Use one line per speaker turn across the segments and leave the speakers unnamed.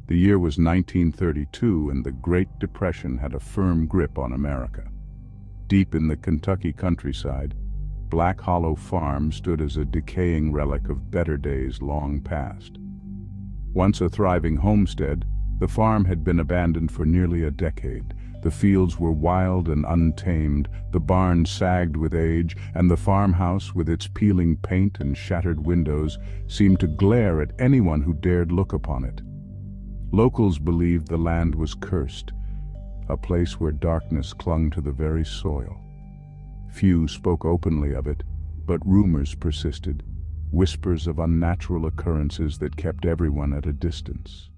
The year was 1932, and the Great Depression had a firm grip on America. Deep in the Kentucky countryside, Black Hollow Farm stood as a decaying relic of better days long past. Once a thriving homestead, the farm had been abandoned for nearly a decade. The fields were wild and untamed, the barn sagged with age, and the farmhouse, with its peeling paint and shattered windows, seemed to glare at anyone who dared look upon it. Locals believed the land was cursed, a place where darkness clung to the very soil. Few spoke openly of it, but rumors persisted, whispers of unnatural occurrences that kept everyone at a distance.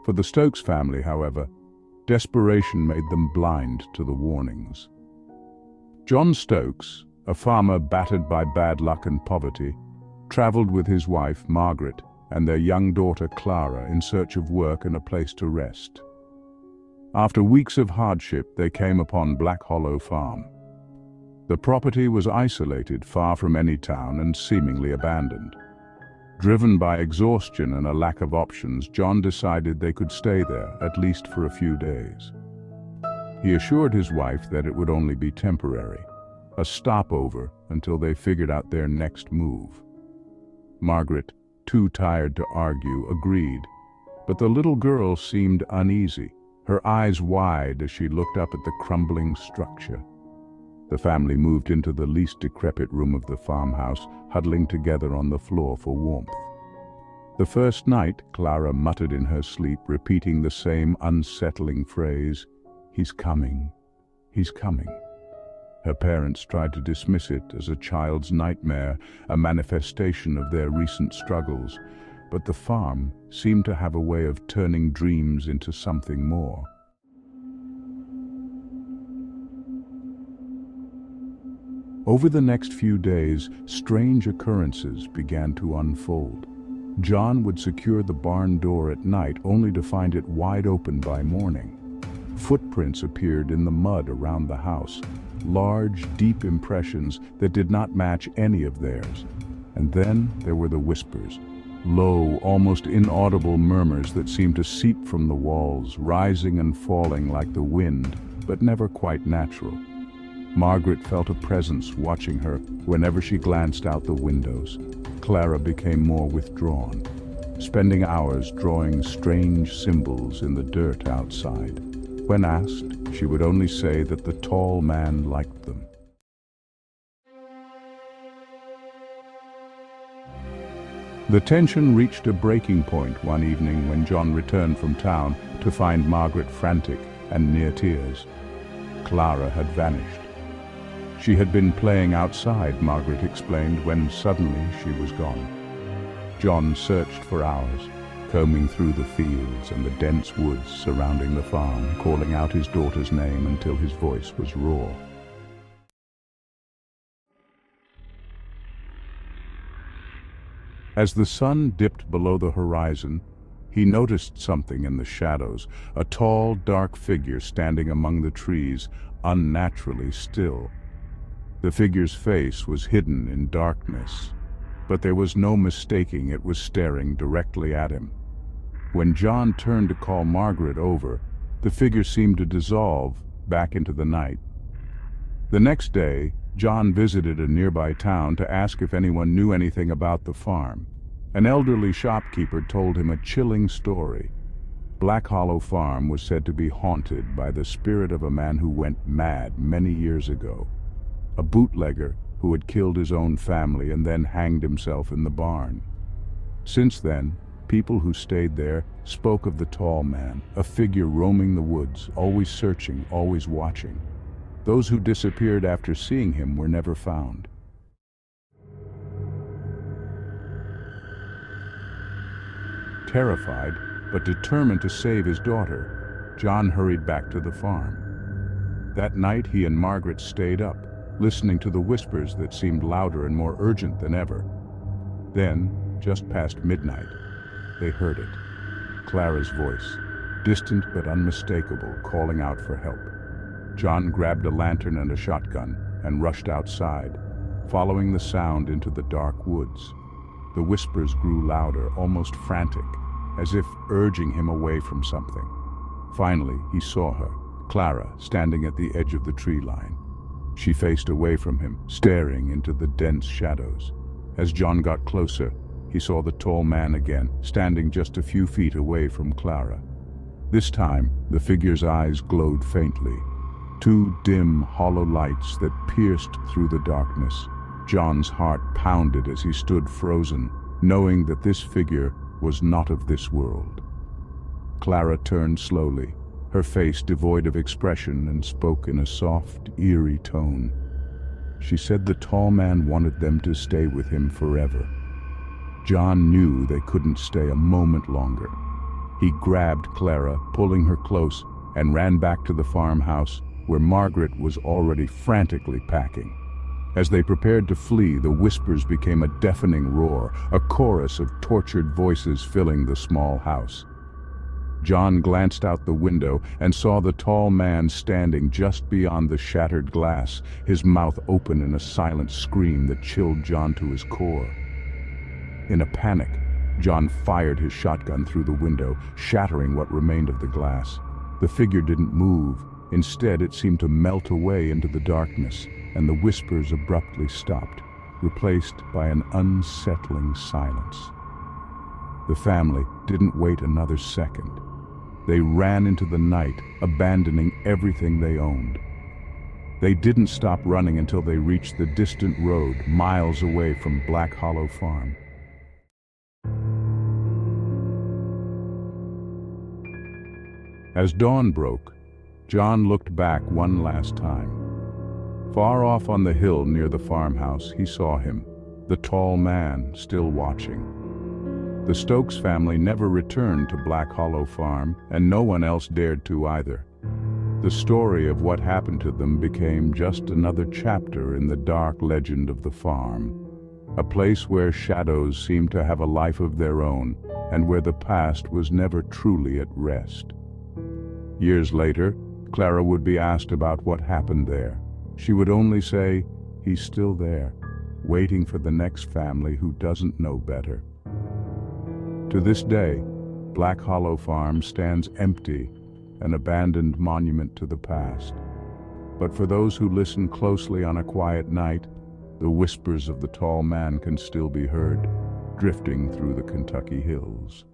For the Stokes family, however, desperation made them blind to the warnings. John Stokes, a farmer battered by bad luck and poverty, traveled with his wife, Margaret, and their young daughter, Clara, in search of work and a place to rest. After weeks of hardship, they came upon Black Hollow Farm. The property was isolated, far from any town, and seemingly abandoned. Driven by exhaustion and a lack of options, John decided they could stay there, at least for a few days. He assured his wife that it would only be temporary, a stopover until they figured out their next move. Margaret, too tired to argue, agreed, but the little girl seemed uneasy, her eyes wide as she looked up at the crumbling structure. The family moved into the least decrepit room of the farmhouse, huddling together on the floor for warmth. The first night, Clara muttered in her sleep, repeating the same unsettling phrase, "He's coming, he's coming." Her parents tried to dismiss it as a child's nightmare, a manifestation of their recent struggles, but the farm seemed to have a way of turning dreams into something more. Over the next few days, strange occurrences began to unfold. John would secure the barn door at night only to find it wide open by morning. Footprints appeared in the mud around the house, large, deep impressions that did not match any of theirs. And then there were the whispers, low, almost inaudible murmurs that seemed to seep from the walls, rising and falling like the wind, but never quite natural. Margaret felt a presence watching her whenever she glanced out the windows. Clara became more withdrawn, spending hours drawing strange symbols in the dirt outside. When asked, she would only say that the tall man liked them. The tension reached a breaking point one evening when John returned from town to find Margaret frantic and near tears. Clara had vanished. She had been playing outside, Margaret explained, when suddenly she was gone. John searched for hours, combing through the fields and the dense woods surrounding the farm, calling out his daughter's name until his voice was raw. As the sun dipped below the horizon, he noticed something in the shadows, a tall, dark figure standing among the trees, unnaturally still. The figure's face was hidden in darkness, but there was no mistaking it was staring directly at him. When John turned to call Margaret over, the figure seemed to dissolve back into the night. The next day, John visited a nearby town to ask if anyone knew anything about the farm. An elderly shopkeeper told him a chilling story. Black Hollow Farm was said to be haunted by the spirit of a man who went mad many years ago. A bootlegger who had killed his own family and then hanged himself in the barn. Since then, people who stayed there spoke of the tall man, a figure roaming the woods, always searching, always watching. Those who disappeared after seeing him were never found. Terrified, but determined to save his daughter, John hurried back to the farm. That night he and Margaret stayed up, listening to the whispers that seemed louder and more urgent than ever. Then, just past midnight, they heard it. Clara's voice, distant but unmistakable, calling out for help. John grabbed a lantern and a shotgun and rushed outside, following the sound into the dark woods. The whispers grew louder, almost frantic, as if urging him away from something. Finally, he saw her, Clara, standing at the edge of the tree line. She faced away from him, staring into the dense shadows. As John got closer, he saw the tall man again, standing just a few feet away from Clara. This time, the figure's eyes glowed faintly. Two dim, hollow lights that pierced through the darkness. John's heart pounded as he stood frozen, knowing that this figure was not of this world. Clara turned slowly, her face devoid of expression, and spoke in a soft, eerie tone. She said the tall man wanted them to stay with him forever. John knew they couldn't stay a moment longer. He grabbed Clara, pulling her close, and ran back to the farmhouse, where Margaret was already frantically packing. As they prepared to flee, the whispers became a deafening roar, a chorus of tortured voices filling the small house. John glanced out the window and saw the tall man standing just beyond the shattered glass, his mouth open in a silent scream that chilled John to his core. In a panic, John fired his shotgun through the window, shattering what remained of the glass. The figure didn't move. Instead, it seemed to melt away into the darkness, and the whispers abruptly stopped, replaced by an unsettling silence. The family didn't wait another second. They ran into the night, abandoning everything they owned. They didn't stop running until they reached the distant road, miles away from Black Hollow Farm. As dawn broke, John looked back one last time. Far off on the hill near the farmhouse, he saw him, the tall man, still watching. The Stokes family never returned to Black Hollow Farm, and no one else dared to either. The story of what happened to them became just another chapter in the dark legend of the farm, a place where shadows seemed to have a life of their own, and where the past was never truly at rest. Years later, Clara would be asked about what happened there. She would only say, "He's still there, waiting for the next family who doesn't know better." To this day, Black Hollow Farm stands empty, an abandoned monument to the past. But for those who listen closely on a quiet night, the whispers of the tall man can still be heard, drifting through the Kentucky hills.